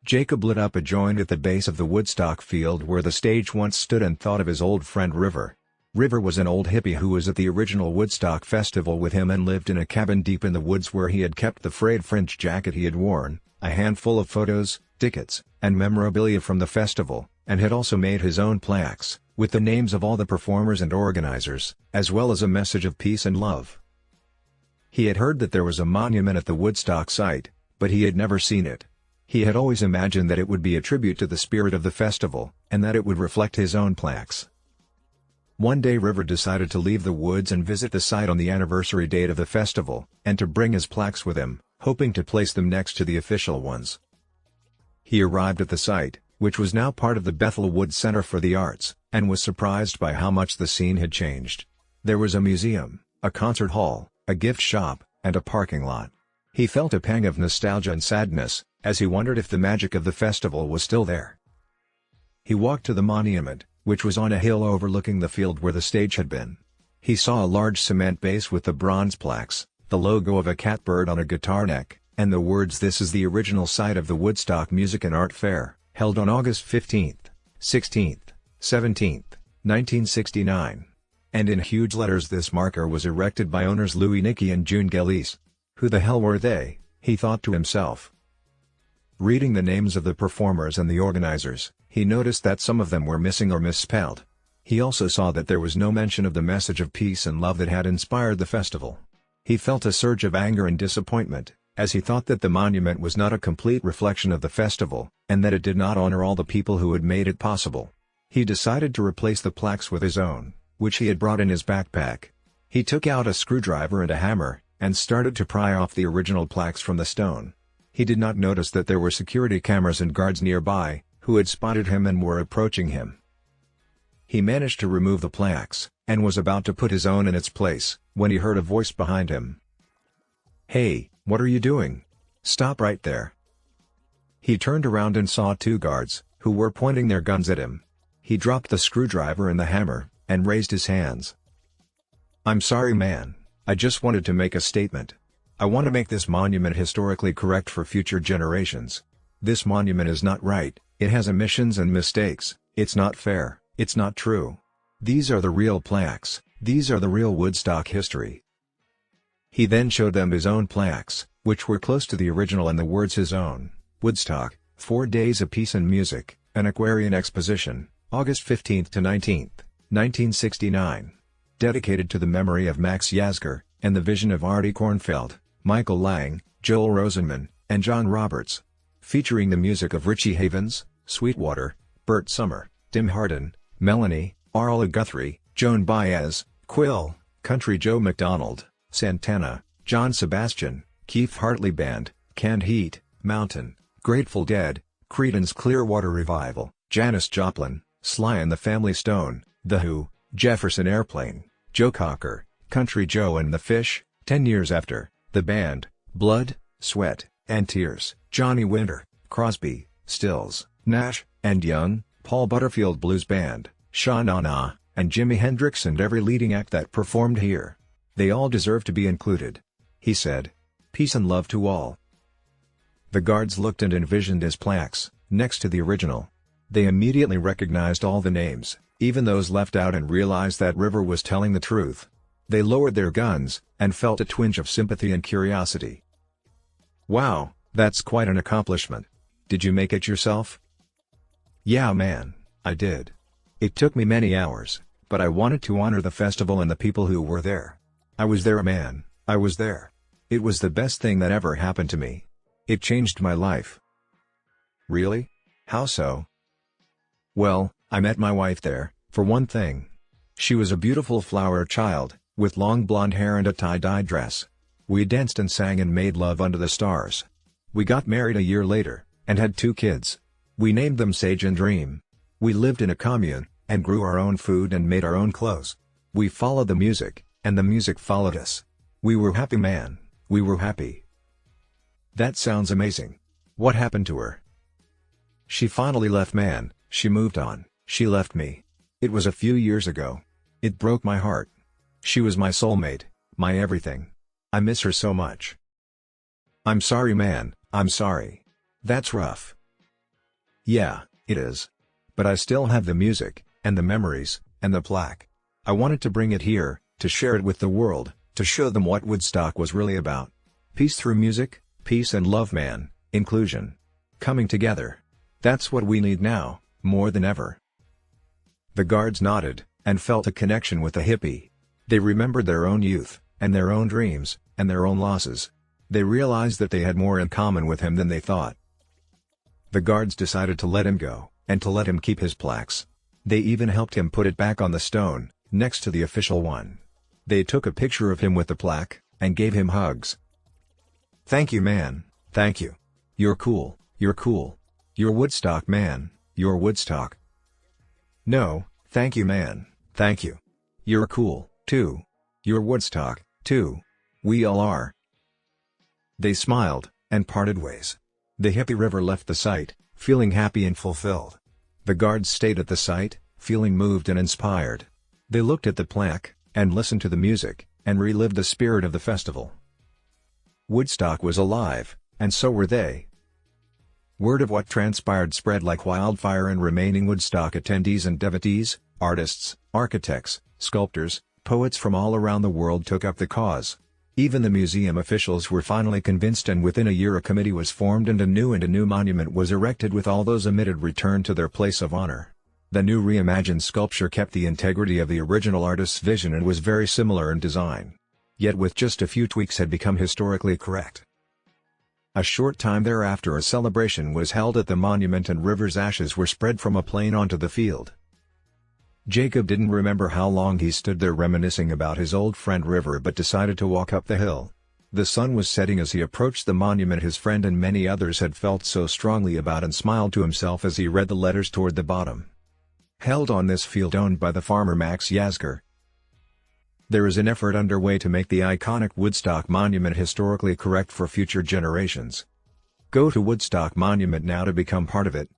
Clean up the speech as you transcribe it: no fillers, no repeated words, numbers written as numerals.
Jacob lit up a joint at the base of the Woodstock field where the stage once stood and thought of his old friend River. River was an old hippie who was at the original Woodstock festival with him and lived in a cabin deep in the woods where he had kept the frayed fringe jacket he had worn, a handful of photos, tickets, and memorabilia from the festival, and had also made his own plaques, with the names of all the performers and organizers, as well as a message of peace and love. He had heard that there was a monument at the Woodstock site, but he had never seen it. He had always imagined that it would be a tribute to the spirit of the festival, and that it would reflect his own plaques. One day River decided to leave the woods and visit the site on the anniversary date of the festival, and to bring his plaques with him, hoping to place them next to the official ones. He arrived at the site, which was now part of the Bethel Woods Center for the Arts, and was surprised by how much the scene had changed. There was a museum, a concert hall, a gift shop, and a parking lot. He felt a pang of nostalgia and sadness, as he wondered if the magic of the festival was still there. He walked to the monument, which was on a hill overlooking the field where the stage had been. He saw a large cement base with the bronze plaques, the logo of a catbird on a guitar neck, and the words "This is the original site of the Woodstock Music and Art Fair, held on August 15th, 16th, 17th, 1969. And in huge letters this marker was erected by owners Louis Nicky and June Gillies. Who the hell were they, he thought to himself. Reading the names of the performers and the organizers, he noticed that some of them were missing or misspelled. He also saw that there was no mention of the message of peace and love that had inspired the festival. He felt a surge of anger and disappointment, as he thought that the monument was not a complete reflection of the festival, and that it did not honor all the people who had made it possible. He decided to replace the plaques with his own, which he had brought in his backpack. He took out a screwdriver and a hammer, and started to pry off the original plaques from the stone. He did not notice that there were security cameras and guards nearby, who had spotted him and were approaching him. He managed to remove the plaques, and was about to put his own in its place, when he heard a voice behind him. "Hey, what are you doing? Stop right there." He turned around and saw two guards, who were pointing their guns at him. He dropped the screwdriver and the hammer, and raised his hands. "I'm sorry, man, I just wanted to make a statement. I want to make this monument historically correct for future generations. This monument is not right, it has omissions and mistakes, it's not fair, it's not true. These are the real plaques, these are the real Woodstock history." He then showed them his own plaques, which were close to the original and the words his own, Woodstock, 4 Days of Peace and Music, an Aquarian Exposition, August 15th to 19th, 1969. Dedicated to the memory of Max Yasgur, and the vision of Artie Kornfeld, Michael Lang, Joel Rosenman, and John Roberts. Featuring the music of Richie Havens, Sweetwater, Bert Summer, Tim Hardin, Melanie, Arla Guthrie, Joan Baez, Quill, Country Joe McDonald, Santana, John Sebastian, Keith Hartley Band, Canned Heat, Mountain, Grateful Dead, Creedence Clearwater Revival, Janis Joplin, Sly and the Family Stone, The Who, Jefferson Airplane, Joe Cocker, Country Joe and the Fish, 10 Years After, The Band, Blood, Sweat, and Tears, Johnny Winter, Crosby, Stills, Nash, and Young, Paul Butterfield Blues Band, Sha Na Na, and Jimi Hendrix and every leading act that performed here. They all deserve to be included. He said. Peace and love to all. The guards looked and envisioned his plaques, next to the original. They immediately recognized all the names, even those left out, and realized that River was telling the truth. They lowered their guns, and felt a twinge of sympathy and curiosity. "Wow, that's quite an accomplishment. Did you make it yourself?" "Yeah man, I did. It took me many hours, but I wanted to honor the festival and the people who were there. I was there man, I was there. It was the best thing that ever happened to me. It changed my life." "Really? How so?" "Well, I met my wife there, for one thing. She was a beautiful flower child, with long blonde hair and a tie-dye dress. We danced and sang and made love under the stars. We got married a year later, and had 2 kids. We named them Sage and Dream. We lived in a commune, and grew our own food and made our own clothes. We followed the music, and the music followed us. We were happy man, we were happy." "That sounds amazing. What happened to her?" "She finally left man, she moved on, she left me. It was a few years ago. It broke my heart. She was my soulmate, my everything. I miss her so much." "I'm sorry man, I'm sorry. That's rough. Yeah, it is. But I still have the music, and the memories, and the plaque. I wanted to bring it here, to share it with the world, to show them what Woodstock was really about. Peace through music, peace and love, man, inclusion. Coming together. That's what we need now, more than ever. The guards nodded, and felt a connection with the hippie. They remembered their own youth, and their own dreams, and their own losses. They realized that they had more in common with him than they thought. The guards decided to let him go, and to let him keep his plaques. They even helped him put it back on the stone, next to the official one. They took a picture of him with the plaque, and gave him hugs. Thank you, man, thank you. You're cool, you're cool. You're Woodstock, man, you're Woodstock. No, thank you, man, thank you. You're cool, too. You're Woodstock, too. We all are. They smiled, and parted ways. The hippie River left the site, feeling happy and fulfilled. The guards stayed at the site, feeling moved and inspired. They looked at the plaque, and listened to the music, and relived the spirit of the festival. Woodstock was alive, and so were they. Word of what transpired spread like wildfire, and remaining Woodstock attendees and devotees, artists, architects, sculptors, poets from all around the world took up the cause. Even the museum officials were finally convinced, and within a year a committee was formed and a new monument was erected, with all those omitted returned to their place of honor. The new reimagined sculpture kept the integrity of the original artist's vision and was very similar in design. Yet with just a few tweaks had become historically correct. A short time thereafter a celebration was held at the monument, and River's ashes were spread from a plane onto the field. Jacob didn't remember how long he stood there reminiscing about his old friend River, but decided to walk up the hill. The sun was setting as he approached the monument his friend and many others had felt so strongly about, and smiled to himself as he read the letters toward the bottom. Held on this field owned by the farmer Max Yazger. There is an effort underway to make the iconic Woodstock Monument historically correct for future generations. Go to Woodstock Monument now to become part of it.